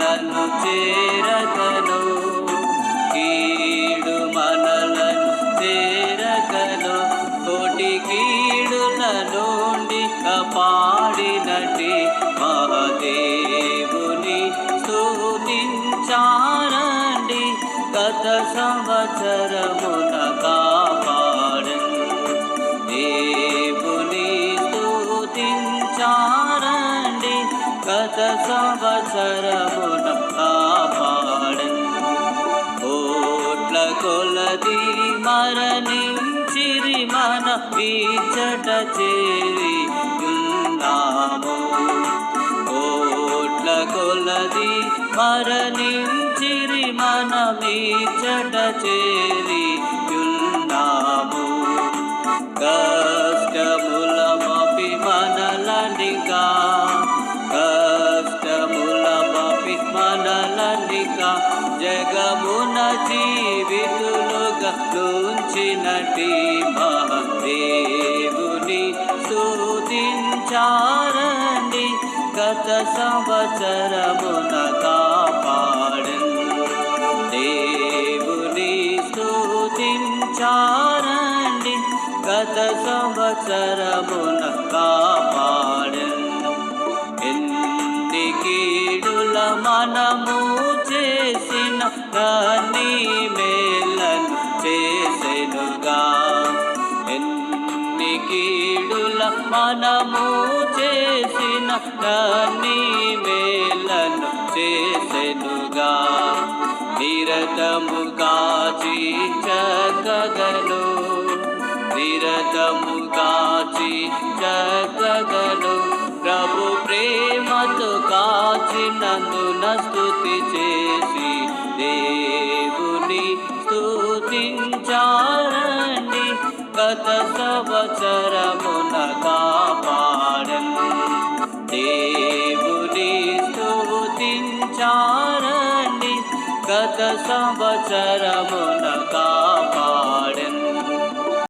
మనలను చేరకను, కీడు మనలను చేరకను, కోటి కీడుల నుండి కాపాడినటి మహాదేవుని స్తుతించారండి. గత సంవత్సరమున కాపాడను దేవుని స్తుతించారండి. గత సంవత్సరమున కాపాడను. కోట్ల కొలది మరణించిరి మన ఇచ్చట చేరి ఉన్నాము. కోట్ల కొలది మరణించిరి మనమిచ్చట చేరి ఉన్నాము. కష్టముల మపి మనలనిగా, కష్టముల మపి మనలనిగా, జగమున జీవితులుగా నుంచినటి మహాదేవుని స్తుతించారండి. గత సంవత్సరమున కాపాడను దేవుని స్తుతించారండి. గత సంవత్సరమున కాపాడను. ఎన్ని కీడుల మనము చేసిన దాన్ని మేలను చేసెనుగా. ఎన్ని కీడుల మనము చేసిన దాన్ని మేలను చేసెనుగా. నిరతము కాచి చక్కగను, నిరతము కాచి చక్కగను, ప్రభు ప్రేమతో కాచినందున స్తుతి చేసి దేవుని స్తుతించారండి. గత సంవత్సరమున కాపాడను దేవుని స్తుతించారండి. గత సంవత్సరమున